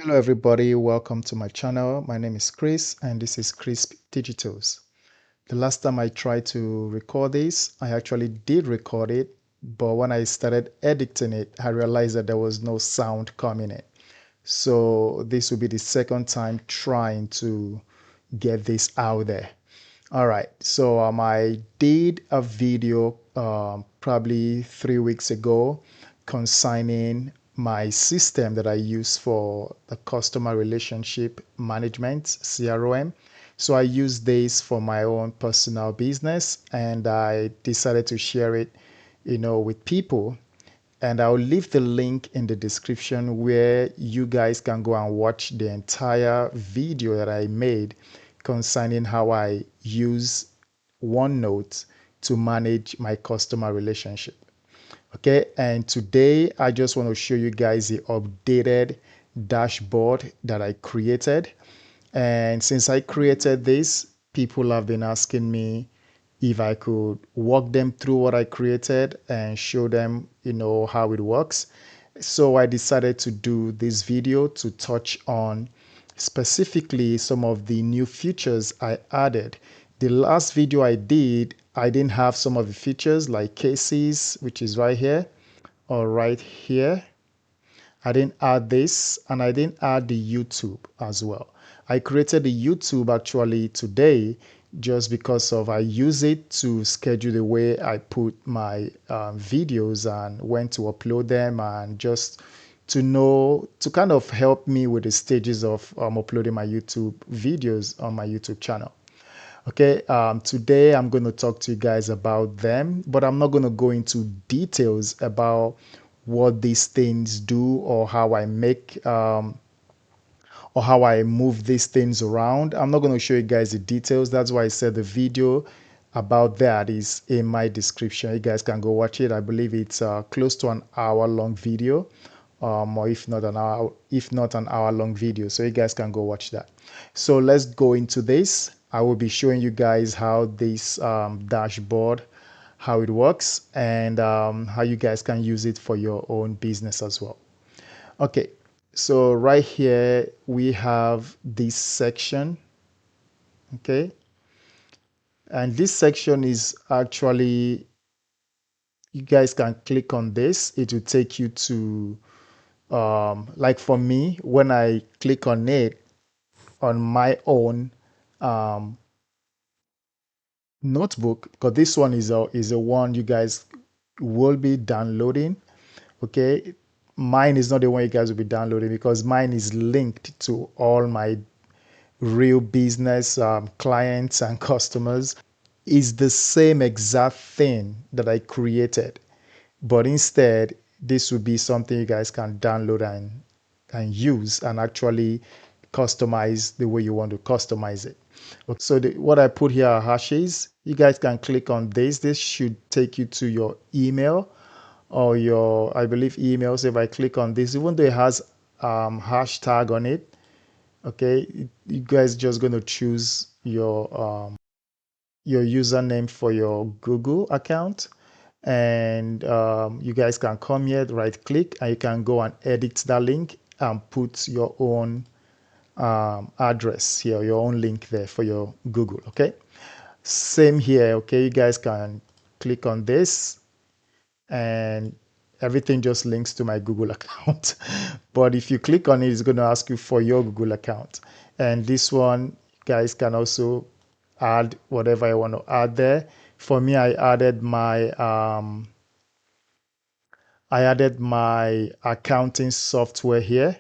Hello everybody, welcome to my channel. My name is Chris and this is Crisp Digitals. The last time I tried to record this, I actually did record it, but when I started editing it, I realized that there was no sound coming in. So this will be the second time trying to get this out there. All right, so I did a video probably 3 weeks ago concerning my system that I use for the customer relationship management, CRM. So I use this for my own personal business and I decided to share it, with people. And I'll leave the link in the description where you guys can go and watch the entire video that I made concerning how I use OneNote to manage my customer relationship. Okay, and today I just want to show you guys the updated dashboard that I created. And since I created this, people have been asking me if I could walk them through what I created and show them, how it works. So I decided to do this video to touch on specifically some of the new features I added. The last video I did, I didn't have some of the features like cases, which is right here or right here. I didn't add this and I didn't add the YouTube as well. I created the YouTube actually today just because of I use it to schedule the way I put my videos and when to upload them and just to kind of help me with the stages of uploading my YouTube videos on my YouTube channel. Okay, today I'm going to talk to you guys about them, but I'm not going to go into details about what these things do or how I move these things around. I'm not going to show you guys the details. That's why I said the video about that is in my description. You guys can go watch it. I believe it's close to an hour long video, or if not an hour long video. So you guys can go watch that. So let's go into this. I will be showing you guys how this dashboard, how it works, and how you guys can use it for your own business as well. Okay, so right here we have this section, okay, and this section is actually, you guys can click on this, it will take you to like for me, when I click on it on my own notebook, because this one is a one you guys will be downloading. Okay, mine is not the one you guys will be downloading because mine is linked to all my real business clients and customers. Is the same exact thing that I created, but instead this would be something you guys can download and use and actually customize the way you want to customize it. So what I put here are hashes. You guys can click on this. This should take you to your email or your, I believe, emails. If I click on this, even though it has hashtag on it, okay, you guys just going to choose your username for your Google account, and you guys can come here, right click, and you can go and edit that link and put your own address here, your own link there for your Google. Okay, same here. Okay, you guys can click on this and everything just links to my Google account. But if you click on it, it's going to ask you for your Google account. And this one, you guys can also add whatever I want to add there. For me, I added my accounting software here.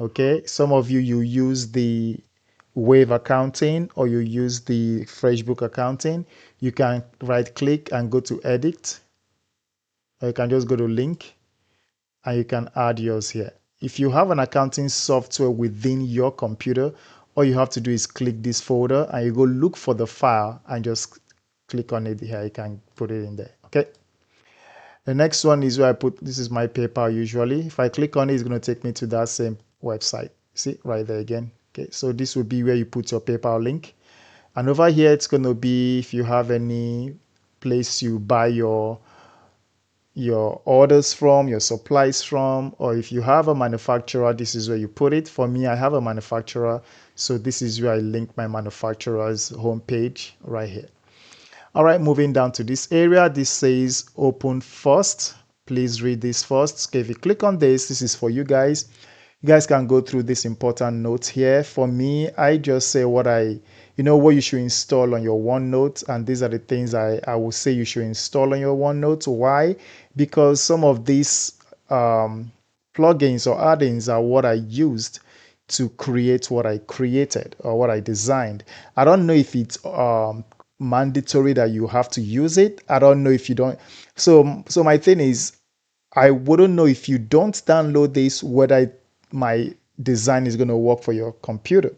Okay, some of you use the Wave accounting or you use the FreshBook accounting. You can right click and go to edit, or you can just go to link and you can add yours here. If you have an accounting software within your computer, all you have to do is click this folder and you go look for the file and just click on it here. You can put it in there. Okay. The next one is where I put, this is my PayPal usually. If I click on it, it's going to take me to that same website. See right there again. Okay. So this will be where you put your PayPal link. And over here, it's going to be if you have any place you buy your your orders from, your supplies from, or if you have a manufacturer, this is where you put it. For me, I have a manufacturer, so this is where I link my manufacturer's homepage right here. All right, moving down to this area, this says open first. Please read this first. Okay, if you click on this is for you guys. You guys can go through this important notes here. For me, I just say what what you should install on your OneNote. And these are the things I will say you should install on your OneNote. Why? Because some of these plugins or add-ins are what I used to create what I created or what I designed. I don't know if it's mandatory that you have to use it. I don't know if you don't. So my thing is, I wouldn't know if you don't download this whether my design is going to work for your computer.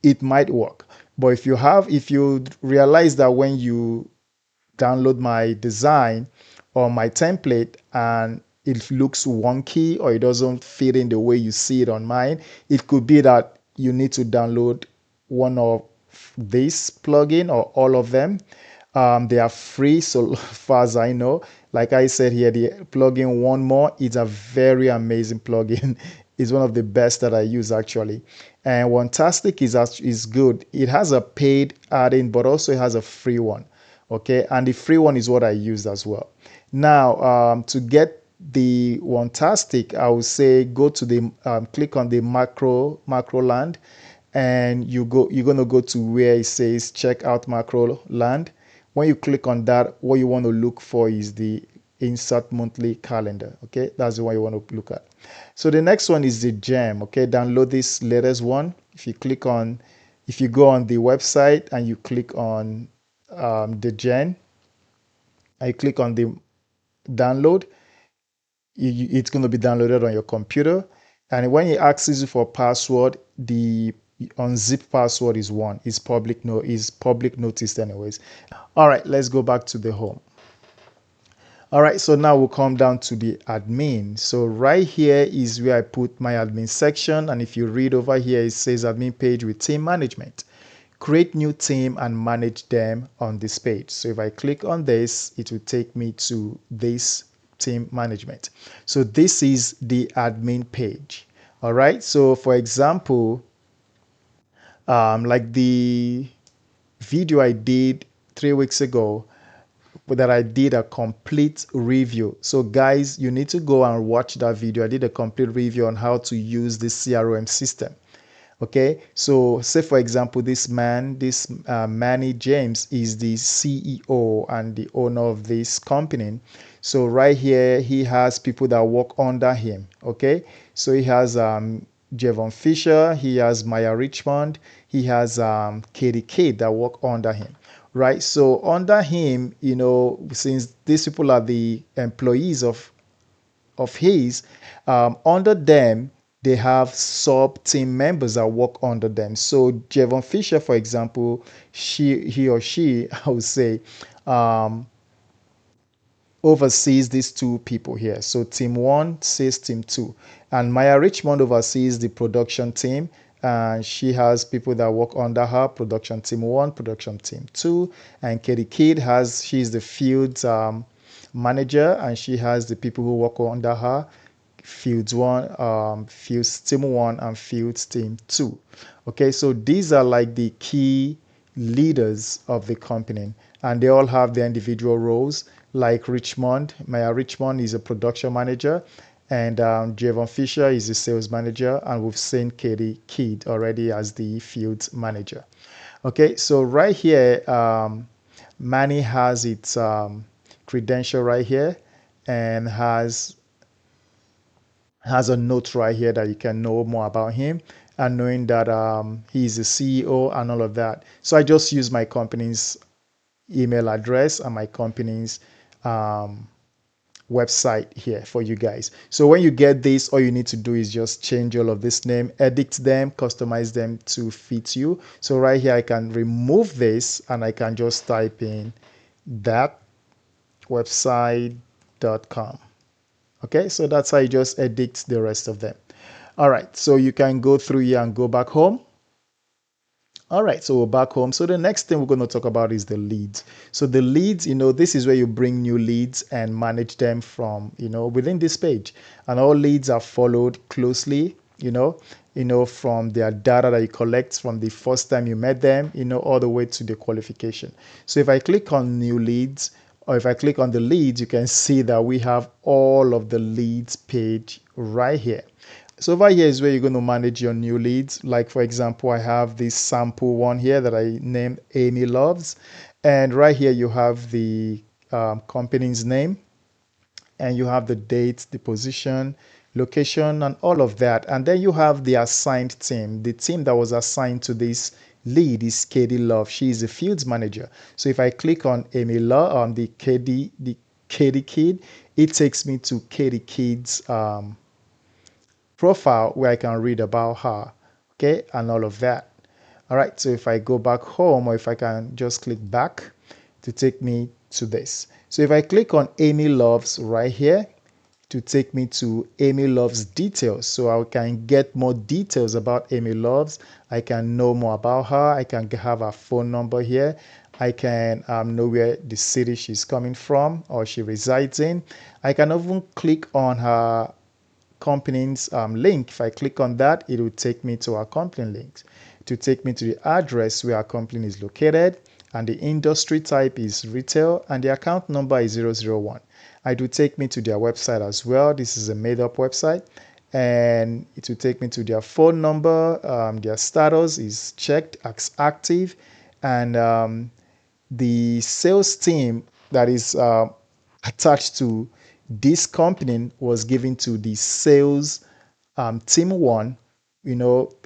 It might work, but if you realize that when you download my design or my template and it looks wonky or it doesn't fit in the way you see it on mine, it could be that you need to download one of these plugin or all of them. They are free so far as I know. Like I said here, the plugin One More is a very amazing plugin. It's one of the best that I use actually. And Fantastic is good. It has a paid add-in, but also it has a free one. Okay, and the free one is what I used as well. Now, to get the Fantastic, I would say go to the click on the macro land, and you're gonna go to where it says check out macro land. When you click on that, what you want to look for is the insert monthly calendar. Okay, that's the one you want to look at. So the next one is the gem. Okay, download this latest one. If you go on the website and you click on the gen, I click on the download, it's going to be downloaded on your computer. And when it asks you for password, the unzip password is one. It's public noticed anyways. All right, let's go back to the home. All right, so now we'll come down to the admin. So right here is where I put my admin section. And if you read over here, it says admin page with team management. Create new team and manage them on this page. So if I click on this, it will take me to this team management. So this is the admin page. All right. So for example, like the video I did 3 weeks ago, that I did a complete review. So guys, you need to go and watch that video. I did a complete review on how to use this CRM system. Okay, so say for example, this Manny James is the CEO and the owner of this company. So right here, he has people that work under him. Okay, so he has Javon Fisher, he has Maya Richmond, he has Katie Kate that work under him. Right, so under him, since these people are the employees of his, under them they have sub team members that work under them. So Javon Fisher, for example, he or she, I would say, oversees these two people here. So team one says team two, and Maya Richmond oversees the production team. And she has people that work under her, production team one, production team two. And Katie Kidd she's the field manager, and she has the people who work under her, fields one, fields team one, and fields team two. Okay, so these are like the key leaders of the company, and they all have their individual roles. Like Maya Richmond is a production manager, and Javon Fisher is the sales manager, and we've seen Katie Kidd already as the field manager. Okay, so right here, Manny has its credential right here, and has a note right here that you can know more about him, and knowing that he's the CEO and all of that. So I just use my company's email address and my company's website here for you guys. So when you get this, all you need to do is just change all of this name, edit them, customize them to fit you. So right here, I can remove this and I can just type in that website.com. Okay, so that's how you just edit the rest of them. All right, so you can go through here and go back home. All right, so we're back home. So the next thing we're going to talk about is the leads. So the leads, this is where you bring new leads and manage them from, within this page. And all leads are followed closely, from their data that you collect from the first time you met them, all the way to the qualification. So if I click on new leads, or if I click on the leads, you can see that we have all of the leads page right here. So over here is where you're going to manage your new leads. Like for example, I have this sample one here that I named Amy Loves. And right here you have the company's name, and you have the date, the position, location, and all of that. And then you have the assigned team. The team that was assigned to this lead is Katie Love. She is a fields manager. So if I click on Amy Love, on the Katie Kid, it takes me to Katie Kid's profile where I can read about her, okay, and all of that. All right, so if I go back home, or if I can just click back to take me to this. So if I click on Amy Loves right here to take me to Amy Loves details, so I can get more details about Amy Loves. I can know more about her. I can have her phone number here. I can know where the city she's coming from or she resides in. I can even click on her company's link. If I click on that, it will take me to our company links, to take me to the address where our company is located, and the industry type is retail, and the account number is 001. It will take me to their website as well. This is a made-up website, and it will take me to their phone number. Their status is checked as active, and the sales team that is attached to this company was given to the sales team one,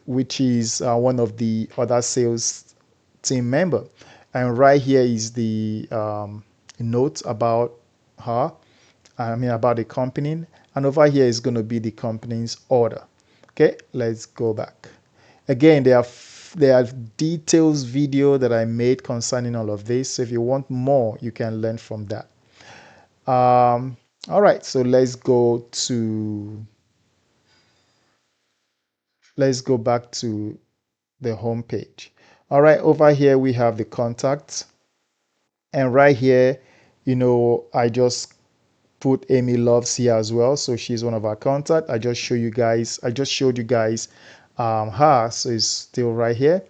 which is one of the other sales team member. And right here is the note about her, about the company. And over here is going to be the company's order. Okay, let's go back. Again, there are details video that I made concerning all of this. So if you want more, you can learn from that. All right, so let's go back to the home page. All right, over here we have the contacts, and right here, I just put Amy Loves here as well, so she's one of our contacts. I just showed you guys her, so it's still right here,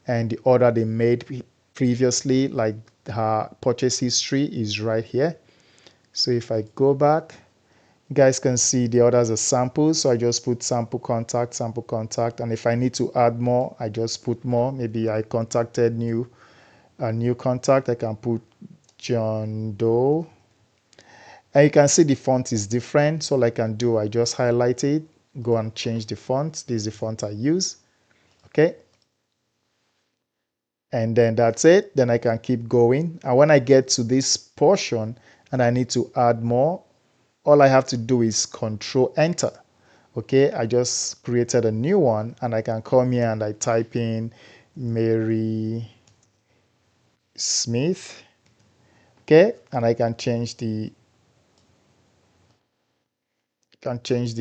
and the order they made previously, like her purchase history, is right here. So if I go back, you guys can see the others are samples. So I just put sample contact. And if I need to add more, I just put more. Maybe I contacted a new contact. I can put John Doe. And you can see the font is different. So all I can do, I just highlight it, go and change the font. This is the font I use. Okay. And then that's it. Then I can keep going. And when I get to this portion and I need to add more, all I have to do is Control Enter. Okay, I just created a new one, and I can come here and I type in Mary Smith. Okay, and I can change the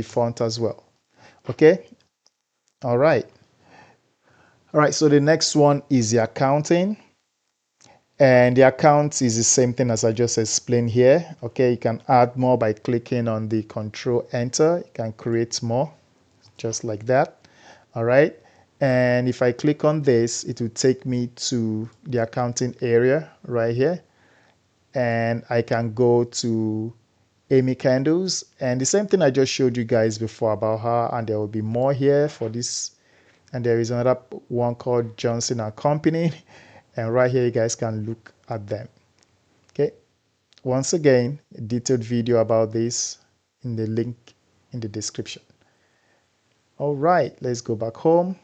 font as well. Okay, all right. All right, so the next one is the accounting. And the account is the same thing as I just explained here. Okay, you can add more by clicking on the Control Enter. You can create more, just like that. All right. And if I click on this, it will take me to the accounting area right here. And I can go to Amy Candles. And the same thing I just showed you guys before about her. And there will be more here for this. And there is another one called Johnson and Company. And right here, you guys can look at them. Okay. Once again, a detailed video about this in the link in the description. All right, let's go back home.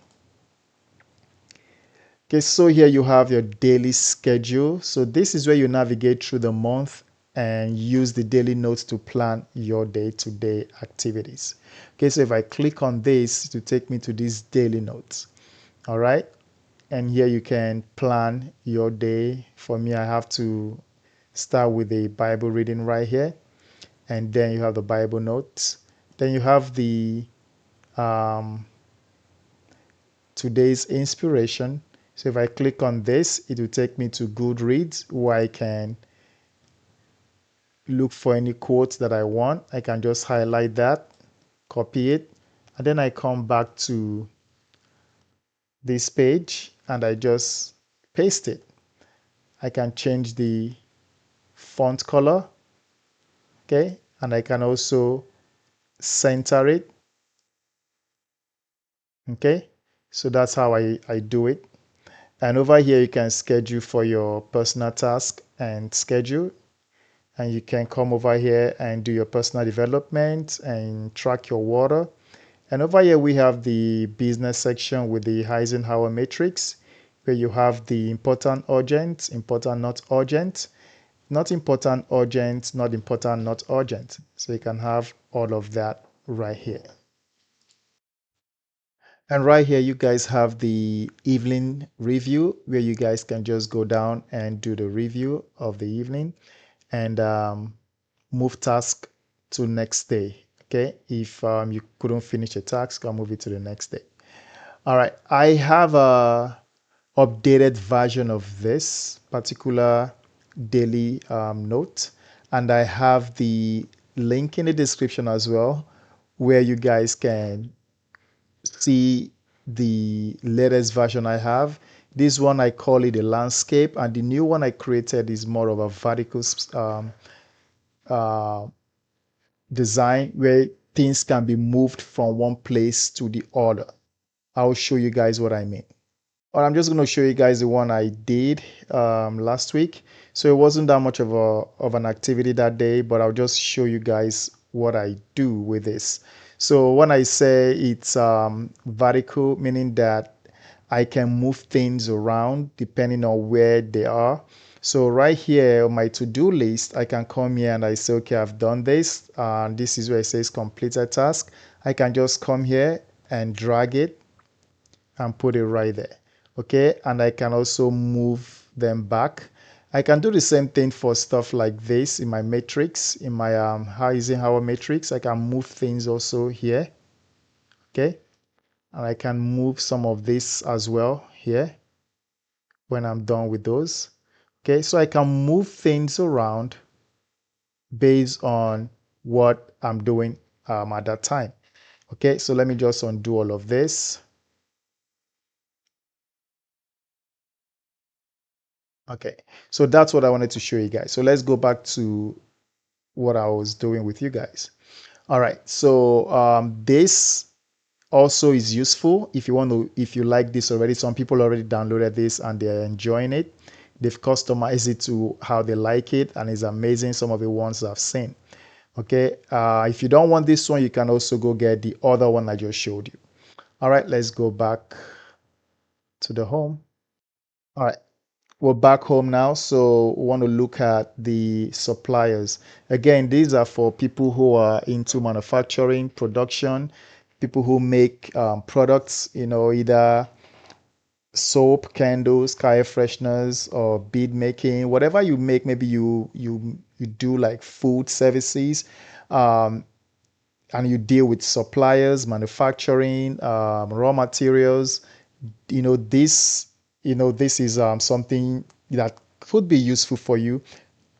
Okay, so here you have your daily schedule. So this is where you navigate through the month and use the daily notes to plan your day-to-day activities. Okay, so if I click on this, it will take me to these daily notes. All right. And here you can plan your day. For me, I have to start with a Bible reading right here. And then you have the Bible notes. Then you have the today's inspiration. So if I click on this, it will take me to Goodreads where I can look for any quotes that I want. I can just highlight that, copy it, and then I come back to this page and I just paste it. I can change the font color, okay, and I can also center it, okay. So that's how I do it. And over here, you can schedule for your personal task and schedule. And you can come over here and do your personal development and track your water. And over here, we have the business section with the Eisenhower matrix, where you have the important, urgent, important, not urgent, not important, urgent, not important, not urgent. So you can have all of that right here. And right here, you guys have the evening review where you guys can just go down and do the review of the evening and move task to next day. Okay, if you couldn't finish a task, I'll move it to the next day. All right, I have a updated version of this particular daily note, and I have the link in the description as well, where you guys can see the latest version I have. This one I call it a landscape, and the new one I created is more of a vertical uh, design where things can be moved from one place to the other. I'll show you guys what I mean. Or I'm just going to show you guys the one I did last week. So it wasn't that much of an activity that day, but I'll just show you guys what I do with this. So when I say it's vertical, meaning that I can move things around depending on where they are. So right here on my to-do list, I can come here and I say, okay, I've done this. And this is where it says completed task. I can just come here and drag it and put it right there. Okay, and I can also move them back. I can do the same thing for stuff like this in my matrix, in my Eisenhower matrix. I can move things also here. Okay, and I can move some of this as well here when I'm done with those. Okay, so I can move things around based on what I'm doing at that time. Okay, so let me just undo all of this. Okay, so that's what I wanted to show you guys. So let's go back to what I was doing with you guys. All right, so this also is useful if you want to, if you like this already. Some people already downloaded this and they're enjoying it. They've customized it to how they like it, and it's amazing. Some of the ones I've seen. Okay, if you don't want this one, you can also go get the other one I just showed you. All right, let's go back to the home. All right, we're back home now, so we want to look at the suppliers. Again, these are for people who are into manufacturing, production, people who make products, you know, either soap, candles, car fresheners, or bead making, whatever you make. Maybe you do like food services, um, and you deal with suppliers, manufacturing, raw materials. You know this. You know this is something that could be useful for you.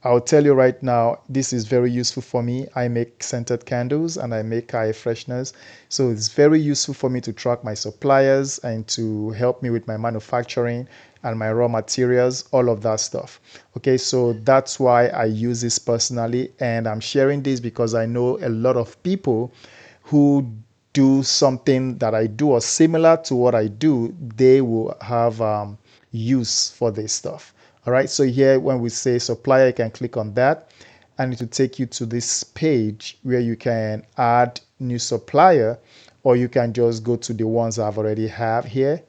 I'll tell you right now, this is very useful for me. I make scented candles and I make air fresheners. So it's very useful for me to track my suppliers and to help me with my manufacturing and my raw materials, all of that stuff. Okay, so that's why I use this personally. And I'm sharing this because I know a lot of people who do something that I do or similar to what I do, they will have use for this stuff. All right, so here when we say supplier, you can click on that and it will take you to this page where you can add new supplier, or you can just go to the ones I've already have here.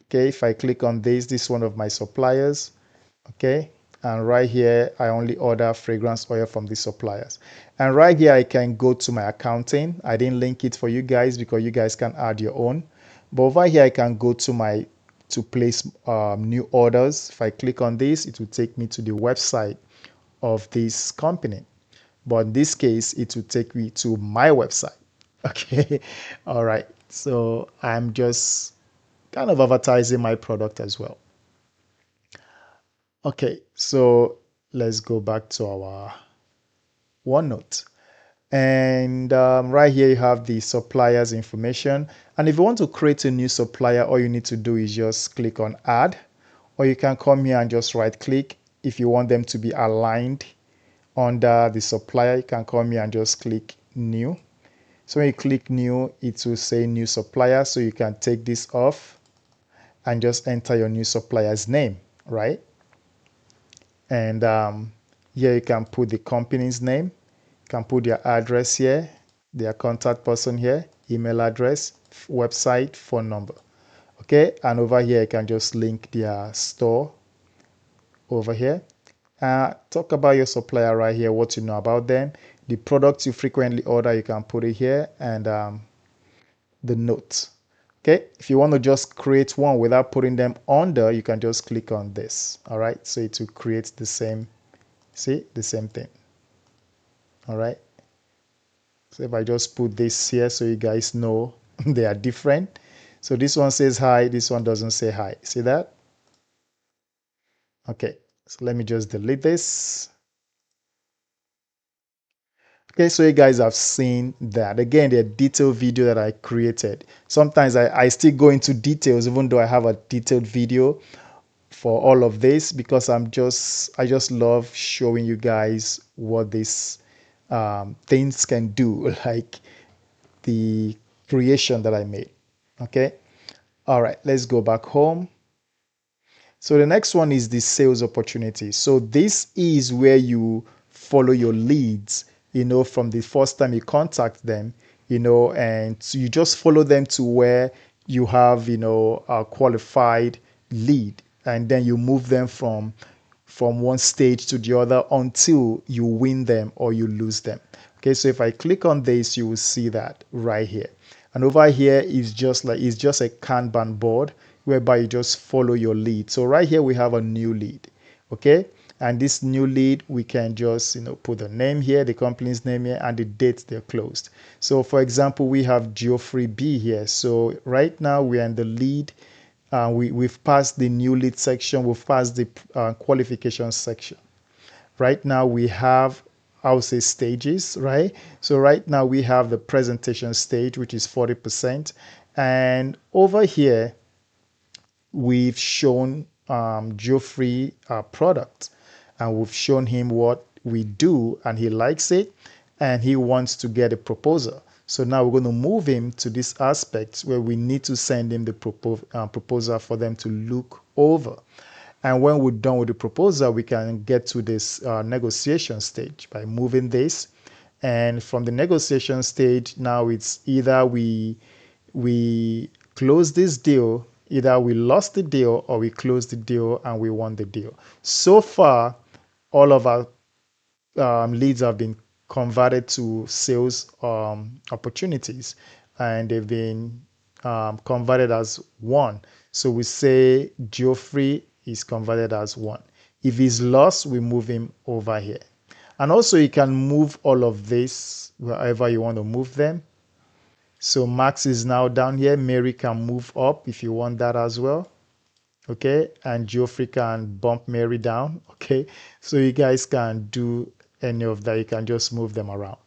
Okay, if I click on this is one of my suppliers. Okay, and right here I only order fragrance oil from the suppliers, and right here I can go to my accounting. I didn't link it for you guys because you guys can add your own, but over here I can go to my to place new orders. If I click on this, it will take me to the website of this company, but in this case it will take me to my website. Okay, all right, so I'm just kind of advertising my product as well. Okay, so let's go back to our OneNote. And right here you have the supplier's information. And if you want to create a new supplier, all you need to do is just click on add, or you can come here and just right click. If you want them to be aligned under the supplier, you can come here and just click new. So when you click new, it will say new supplier. So you can take this off and just enter your new supplier's name, right? And here you can put the company's name. You can put their address here, their contact person here, email address, website, phone number. Okay, and over here you can just link their store over here. Talk about your supplier right here, what you know about them. The products you frequently order, you can put it here, and the notes. Okay, if you want to just create one without putting them under, you can just click on this. All right, so it will create the same, see, the same thing. All right, so if I just put this here so you guys know they are different. So this one says hi, this one doesn't say hi. See that? Okay, so let me just delete this. Okay, so you guys have seen that. Again, the detailed video that I created. Sometimes I still go into details even though I have a detailed video for all of this, because I just love showing you guys what these things can do, like the creation that I made. Okay, all right, let's go back home. So the next one is the sales opportunity. So this is where you follow your leads, from the first time you contact them, and so you just follow them to where you have, a qualified lead, and then you move them from one stage to the other until you win them or you lose them. Okay, so if I click on this, you will see that right here. And over here is just a Kanban board whereby you just follow your lead. So right here we have a new lead. Okay, and this new lead, we can just put the name here, the company's name here, and the date they're closed. So for example, we have Geoffrey B here. So right now we're in the lead. We've passed the new lead section. We've passed the qualification section. Right now we have, I would say, stages, right? So right now we have the presentation stage, which is 40%. And over here, we've shown Geoffrey our product, and we've shown him what we do, and he likes it, and he wants to get a proposal. So now we're going to move him to this aspect where we need to send him the proposal for them to look over. And when we're done with the proposal, we can get to this negotiation stage by moving this. And from the negotiation stage, now it's either we close this deal, either we lost the deal or we closed the deal and we won the deal. So far, all of our leads have been converted to sales opportunities, and they've been converted as one. So we say Geoffrey is converted as one. If he's lost, we move him over here. And also you can move all of this wherever you want to move them. So Max is now down here. Mary can move up if you want that as well. Okay, and Geoffrey can bump Mary down. Okay, so you guys can do any of that. You can just move them around.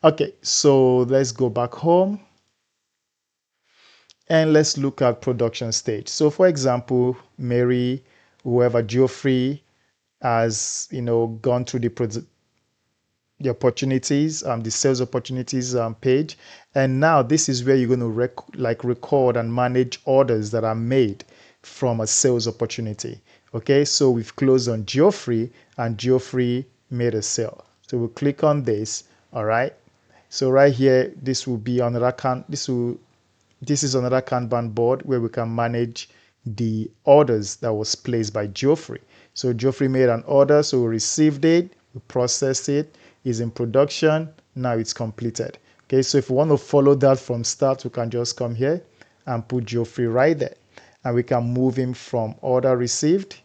Okay, so let's go back home and let's look at production stage. So for example, Mary, whoever, Geoffrey has gone through the opportunities, the sales opportunities page, and now this is where you're going to record and manage orders that are made from a sales opportunity. Okay, so we've closed on Geoffrey, and Geoffrey made a sale. So we'll click on this. All right, so right here, this will be another this is another Kanban board where we can manage the orders that was placed by Geoffrey. So Geoffrey made an order, so we received it, we processed it, is in production, now it's completed. Okay, so if we want to follow that from start, we can just come here and put Geoffrey right there, and we can move him from order received,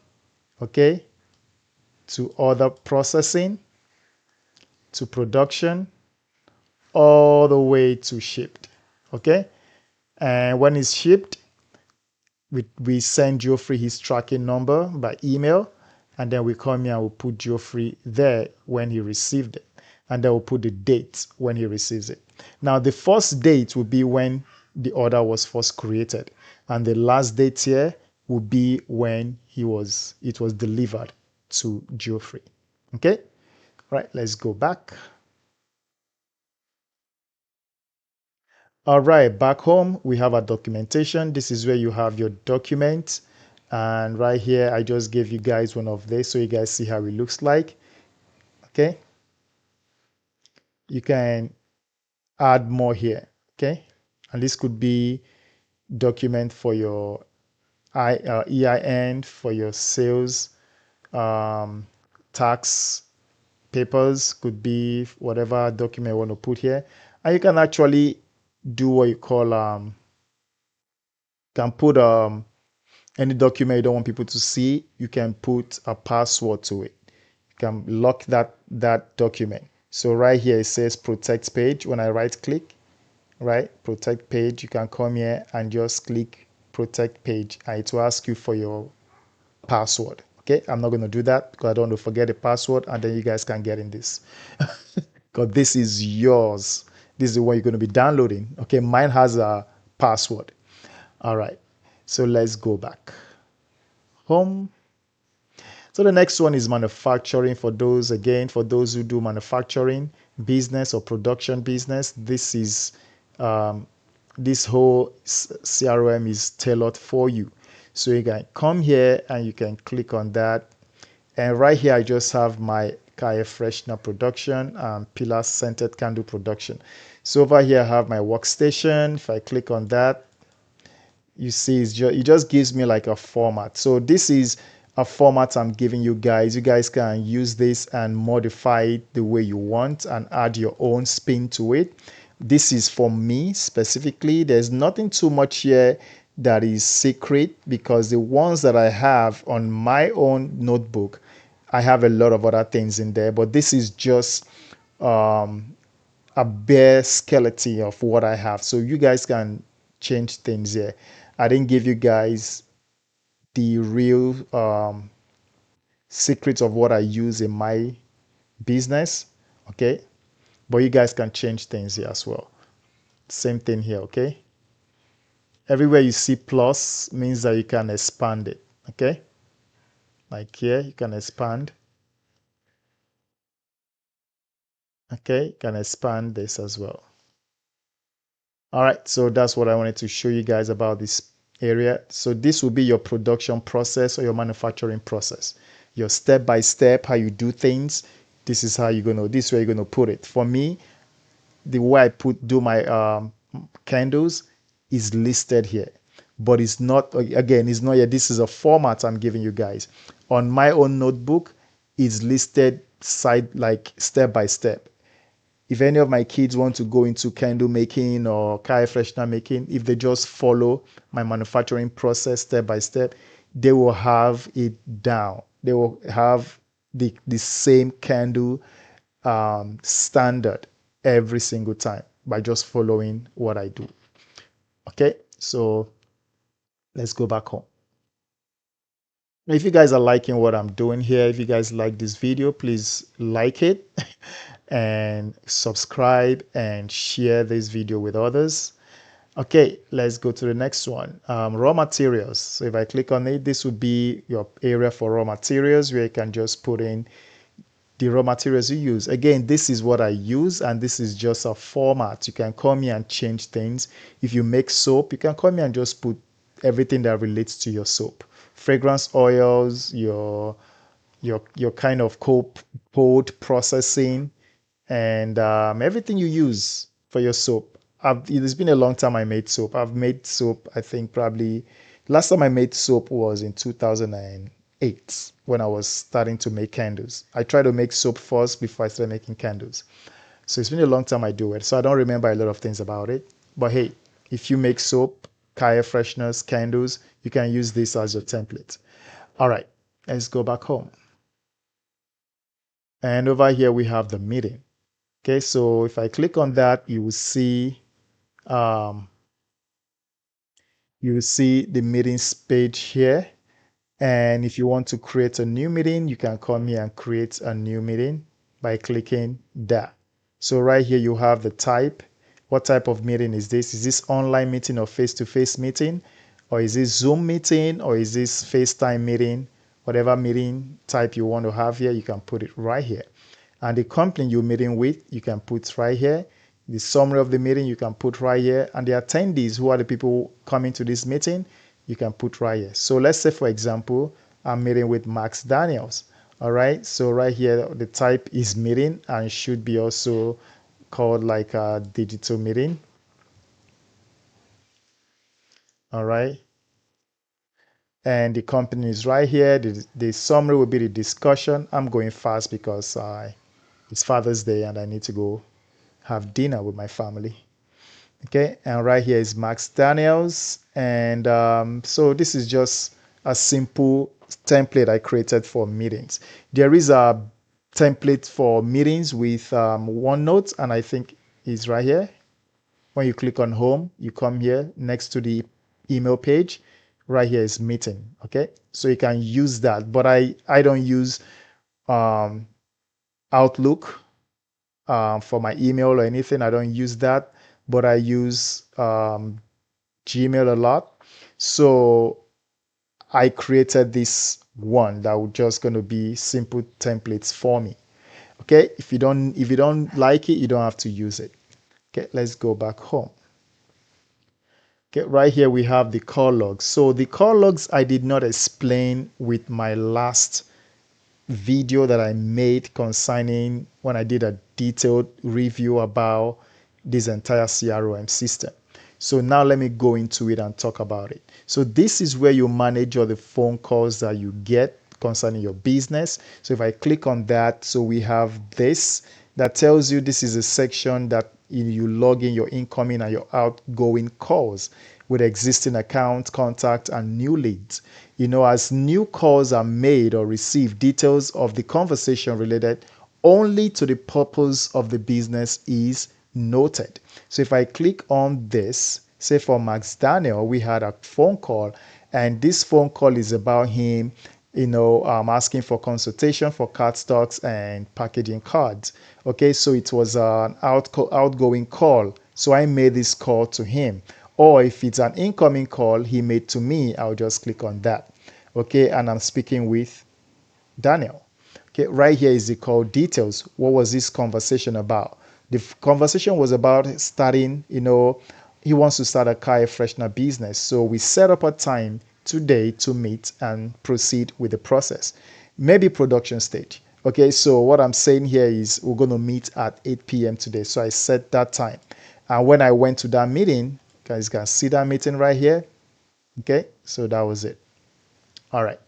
okay, to order processing, to production, all the way to shipped. Okay, and when it's shipped, we send Geoffrey his tracking number by email, and then we come here and we'll put Geoffrey there when he received it, and then we'll put the date when he receives it. Now the first date will be when the order was first created, and the last date here will be when it was delivered to Geoffrey. Okay, right, let's go back. All right, back home, we have our documentation. This is where you have your document. And right here, I just gave you guys one of this so you guys see how it looks like. Okay. You can add more here. Okay. And this could be document for your EIN, for your sales, um, tax papers, could be whatever document you want to put here. And you can actually do what you call, can put any document you don't want people to see, you can put a password to it. You can lock that document. So right here it says protect page. When I right click, right, protect page, you can come here and just click protect page, and it will ask you for your password. Okay, I'm not going to do that because I don't want to forget the password, and then you guys can get in this because this is yours. This is the one you're going to be downloading. Okay, mine has a password. All right, so let's go back home. So the next one is manufacturing. For those who do manufacturing business or production business, this is this whole CRM is tailored for you. So you can come here and you can click on that. And right here, I just have my Kaya Freshener production and Pillar Scented Candle production. So over here, I have my workstation. If I click on that, you see it just gives me like a format. So this is a format I'm giving you guys. You guys can use this and modify it the way you want and add your own spin to it. This is for me specifically. There's nothing too much here that is secret because the ones that I have on my own notebook, I have a lot of other things in there, but this is just a bare skeleton of what I have. So you guys can change things here. I didn't give you guys the real secrets of what I use in my business. Okay. But you guys can change things here as well. Same thing here. Okay. Everywhere you see plus means that you can expand it. Okay. Like here, you can expand. Okay. You can expand this as well. All right, so that's what I wanted to show you guys about this area. So this will be your production process or your manufacturing process. Your step by step, how you do things. This is how you're gonna, this is where you're gonna put it. For me, the way I do my candles is listed here. But it's not, again, it's not yet. This is a format I'm giving you guys. On my own notebook, it's listed side like step by step. If any of my kids want to go into candle making or car freshener making, if they just follow my manufacturing process step by step, they will have it down. They will have the same candle standard every single time by just following what I do. Okay, so let's go back home. If you guys are liking what I'm doing here, if you guys like this video, please like it and subscribe and share this video with others. Okay, let's go to the next one. Raw materials. So if I click on it, this would be your area for raw materials where you can just put in the raw materials you use. Again, this is what I use and this is just a format. You can come here and change things. If you make soap, you can come here and just put everything that relates to your soap. Fragrance oils, your kind of cold processing, and everything you use for your soap. It's been a long time I made soap. I've made soap, I think probably last time I made soap was in 2008 when I was starting to make candles. I tried to make soap first before I started making candles. So it's been a long time I do it. So I don't remember a lot of things about it. But hey, if you make soap, car fresheners, candles, you can use this as your template. All right, let's go back home. And over here we have the meeting. Okay, so if I click on that, you will see um, You will see the meetings page here. And if you want to create a new meeting, you can come here and create a new meeting by clicking that. So right here, you have the type. What type of meeting is this? Is this online meeting or face-to-face meeting? Or is this Zoom meeting? Or is this FaceTime meeting? Whatever meeting type you want to have here, you can put it right here. And the company you're meeting with, you can put right here. The summary of the meeting, you can put right here. And the attendees, who are the people coming to this meeting, you can put right here. So let's say, for example, I'm meeting with Max Daniels. All right. So right here, the type is meeting and should be also called like a digital meeting. All right. And the company is right here. The summary will be the discussion. I'm going fast because it's Father's Day and I need to go have dinner with my family. Okay, and right here is Max Daniels. And so this is just a simple template I created for meetings. There is a template for meetings with OneNote, and I think it's right here. When you click on home, you come here next to the email page. Right here is meeting. Okay, so you can use that, but I don't use um, Outlook for my email or anything. I don't use that, but I use Gmail a lot. So I created this one that was just going to be simple templates for me. Okay, if you don't like it, you don't have to use it. Okay, let's go back home. Okay, right here we have the call logs. So the call logs I did not explain with my last video that I made concerning when I did a detailed review about this entire CRM system. So now let me go into it and talk about it. So this is where you manage all the phone calls that you get concerning your business. So if I click on that, so we have this that tells you this is a section that you log in your incoming and your outgoing calls with existing account, contact, and new leads. As new calls are made or received, details of the conversation related only to the purpose of the business is noted. So if I click on this, say for Max Daniel, we had a phone call, and this phone call is about him, asking for consultation for card stocks and packaging cards. Okay, so it was an outgoing call. So I made this call to him. Or if it's an incoming call he made to me, I'll just click on that. Okay, and I'm speaking with Daniel. Okay, right here is the call details. What was this conversation about? The conversation was about starting, he wants to start a car air freshener business. So we set up a time today to meet and proceed with the process. Maybe production stage. Okay, so what I'm saying here is we're going to meet at 8 p.m. today. So I set that time. And when I went to that meeting, guys can see that meeting right here. Okay, so that was it. All right.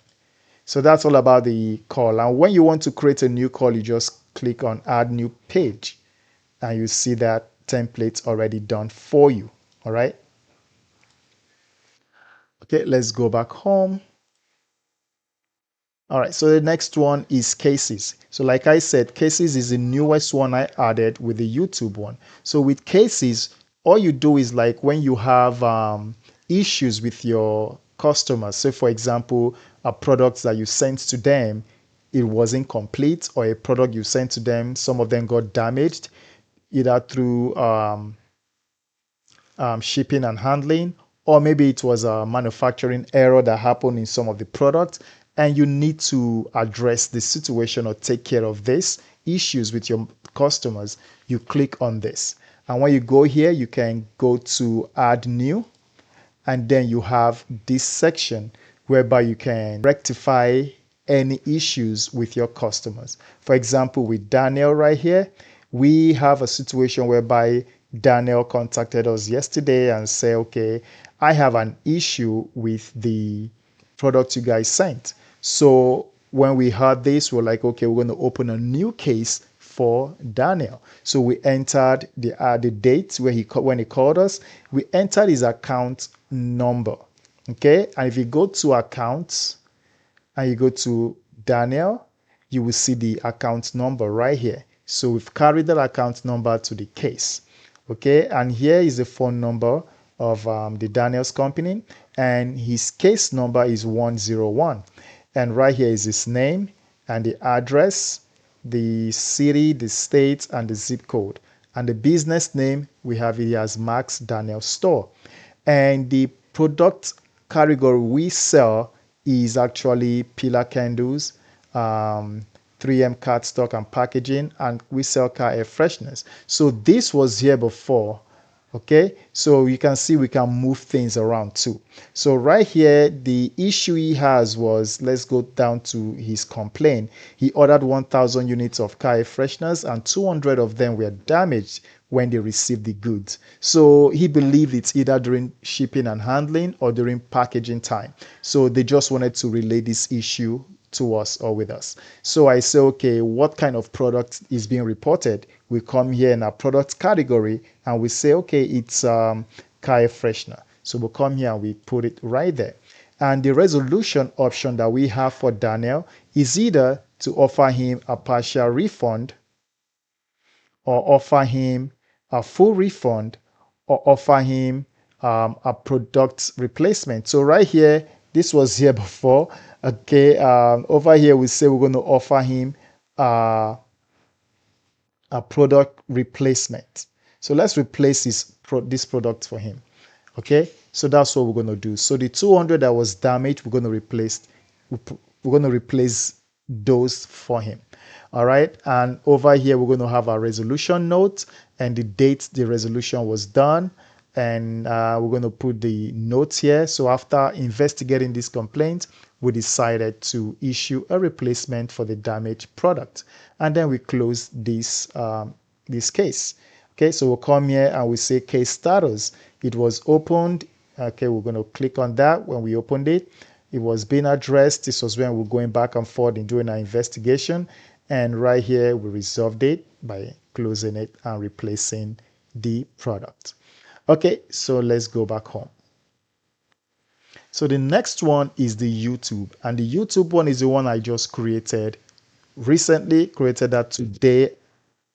So that's all about the call. And when you want to create a new call, you just click on add new page and you see that template already done for you. All right. Okay, let's go back home. All right, so the next one is cases. So like I said, cases is the newest one I added with the YouTube one. So with cases, all you do is like when you have issues with your customers. So for example, a product that you sent to them, it wasn't complete, or a product you sent to them, some of them got damaged, either through shipping and handling, or maybe it was a manufacturing error that happened in some of the products, and you need to address the situation or take care of these issues with your customers. You click on this, and when you go here, you can go to add new, and then you have this section whereby you can rectify any issues with your customers. For example, with Daniel right here, we have a situation whereby Daniel contacted us yesterday and said, okay, I have an issue with the product you guys sent. So when we heard this, we're like, okay, we're going to open a new case for Daniel. So we entered the date when he called us. We entered his account number. Okay, and if you go to accounts and you go to Daniel, you will see the account number right here. So we've carried that account number to the case. Okay, and here is the phone number of the Daniel's company, and his case number is 101. And right here is his name and the address, the city, the state, and the zip code. And the business name, we have it as Max Daniel Store. And the product category we sell is actually pillar candles, 3M cardstock and packaging, and we sell car air fresheners. So this was here before. Okay, so you can see we can move things around too. So right here, the issue he has was, let's go down to his complaint. He ordered 1,000 units of car air fresheners and 200 of them were damaged when they received the goods. So he believed it's either during shipping and handling or during packaging time. So they just wanted to relay this issue to us or with us. So I say, okay, what kind of product is being reported? We come here in our product category and we say, okay, it's car air freshener. So we'll come here and we put it right there. And the resolution option that we have for Daniel is either to offer him a partial refund or offer him a full refund or offer him a product replacement. So right here, this was here before. Okay, over here we say we're going to offer him a product replacement. So let's replace this product for him. Okay, so that's what we're going to do. So the 200 that was damaged, we're going to replace those for him. All right, and over here we're going to have our resolution note and the date the resolution was done, and we're going to put the notes here. So after investigating this complaint, we decided to issue a replacement for the damaged product, and then we close this this case. Okay, so we'll come here and we say case status. It was opened. Okay, we're going to click on that. When we opened it, it was being addressed. This was when we're going back and forth in doing our investigation. And right here, we resolved it by closing it and replacing the product. Okay, so let's go back home. So the next one is the YouTube. And the YouTube one is the one I just created recently, created that today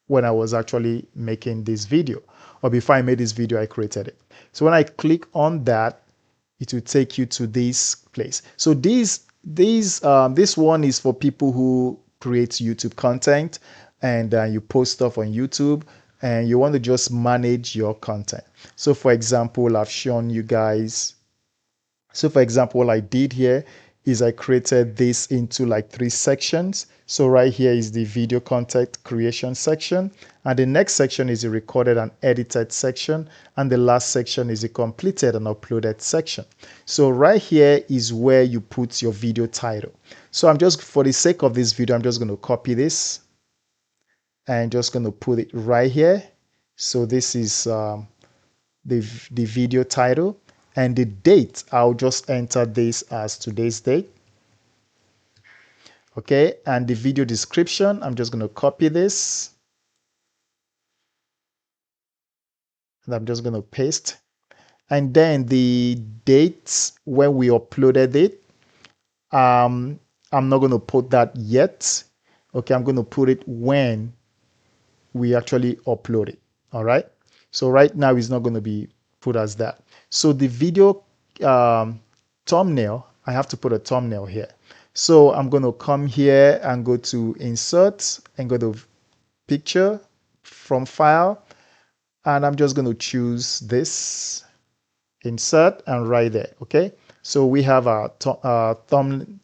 when I was actually making this video. Or before I made this video, I created it. So when I click on that, it will take you to this place. So this one is for people who create YouTube content and you post stuff on YouTube and you want to just manage your content. So for example, I've shown you guys. So for example, what I did here is I created this into like 3 sections. So right here is the video content creation section. And the next section is the recorded and edited section. And the last section is the completed and uploaded section. So right here is where you put your video title. So I'm just, for the sake of this video, I'm just going to copy this and just going to put it right here. So this is the video title. And the date, I'll just enter this as today's date. Okay, and the video description, I'm just going to copy this. And I'm just going to paste. And then the dates when we uploaded it, I'm not going to put that yet. Okay, I'm going to put it when we actually upload it. All right. So right now it's not going to be put as that. So the video thumbnail, I have to put a thumbnail here. So I'm going to come here and go to insert and go to picture from file. And I'm just going to choose this, insert, and right there. Okay. So we have a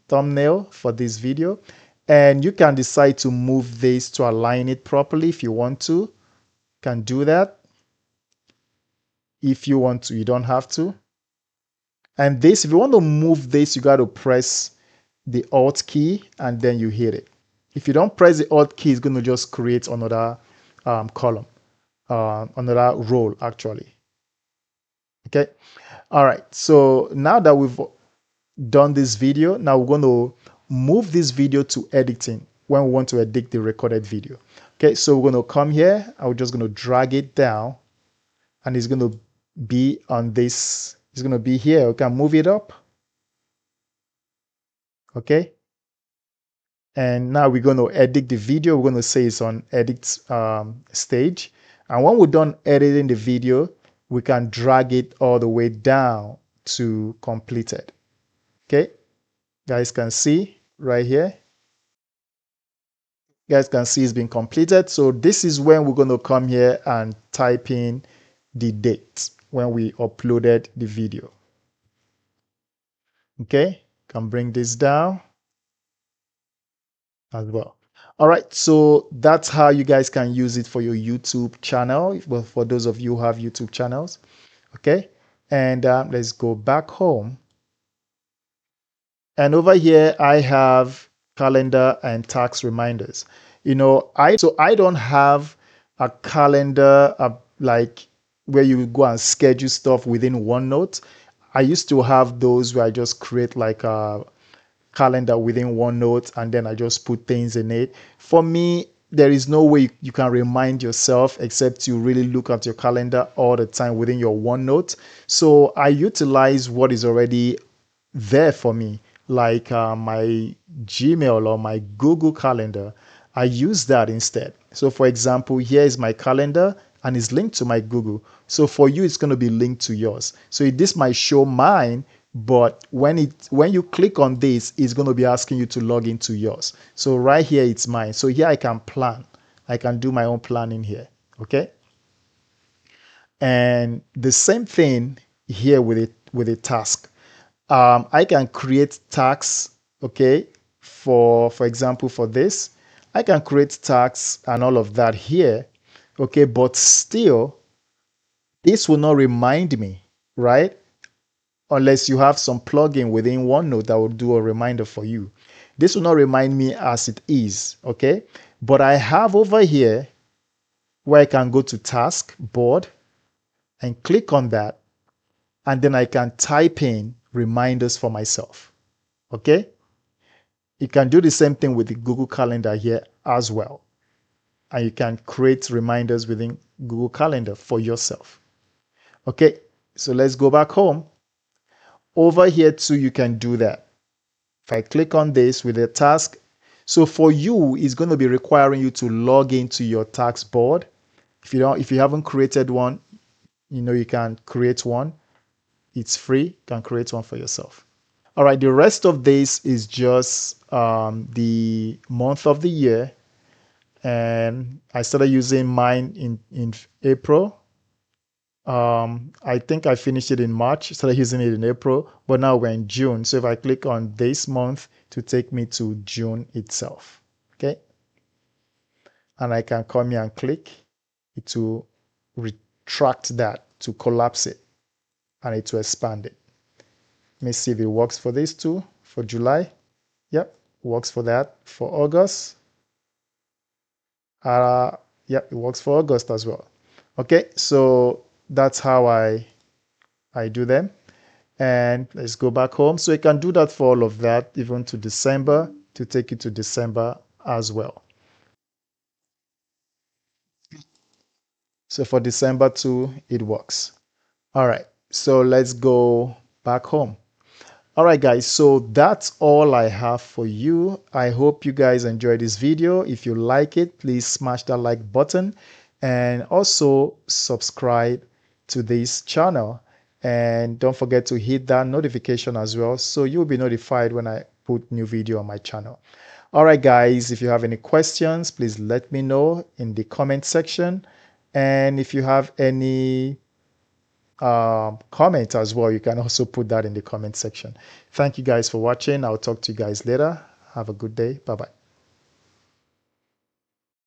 thumbnail for this video. And you can decide to move this to align it properly if you want to. You can do that. If you want to, you don't have to. And this, if you want to move this, you got to press the Alt key and then you hit it. If you don't press the Alt key, it's going to just create another column, another row actually. Okay. All right. So now that we've done this video, now we're going to move this video to editing when we want to edit the recorded video. Okay. So we're going to come here. I'm just going to drag it down and it's going to be on this. It's going to be here. We can move it up. Okay. And now we're going to edit the video. We're going to say it's on edit stage. And when we're done editing the video, we can drag it all the way down to completed. Okay, guys can see right here. You guys can see it's been completed. So this is when we're going to come here and type in the date when we uploaded the video. Okay, can bring this down as well. All right, so that's how you guys can use it for your YouTube channel. Well, for those of you who have YouTube channels. Okay, and let's go back home. And over here, I have calendar and tax reminders. You know, I don't have a calendar like where you go and schedule stuff within OneNote. I used to have those where I just create like a calendar within OneNote and then I just put things in it. For me, there is no way you can remind yourself except you really look at your calendar all the time within your OneNote. So I utilize what is already there for me, like my Gmail or my Google Calendar. I use that instead. So for example, here is my calendar and it's linked to my Google. So for you, it's going to be linked to yours. So this might show mine, but when you click on this, it's going to be asking you to log into yours. So right here, it's mine. So here I can plan. I can do my own planning here. Okay. And the same thing here with a task. I can create tasks, okay, for example, for this, I can create tasks and all of that here, okay, but still, this will not remind me, right? Unless you have some plugin within OneNote that will do a reminder for you. This will not remind me as it is, okay? But I have over here where I can go to task board and click on that, and then I can type in reminders for myself, okay? You can do the same thing with the Google Calendar here as well. And you can create reminders within Google Calendar for yourself. Okay, so let's go back home. Over here too, you can do that. If I click on this with a task, so for you, it's going to be requiring you to log into your task board. If you haven't created one, you know, you can create one. It's free. You can create one for yourself. All right, the rest of this is just the month of the year. And I started using mine in April. I think I finished it in March, started using it in April, but now we're in June. So if I click on this month to take me to June itself, okay? And I can come here and click it to retract that, to collapse it, and it will expand it. Let me see if it works for this too, for July. Yep, works for that. For August, yep, it works for August as well. Okay, so that's how I do them. And let's go back home. So you can do that for all of that, even to December, to take you to December as well. So for December too, it works. All right, so let's go back home. All right, guys, so that's all I have for you. I hope you guys enjoyed this video. If you like it, please smash that like button and also subscribe to this channel. And don't forget to hit that notification as well, so you'll be notified when I put new video on my channel. All right, guys, if you have any questions, please let me know in the comment section. And if you have any comment as well, you can also put that in the comment section. Thank you guys for watching. I'll talk to you guys later. Have a good day. Bye bye.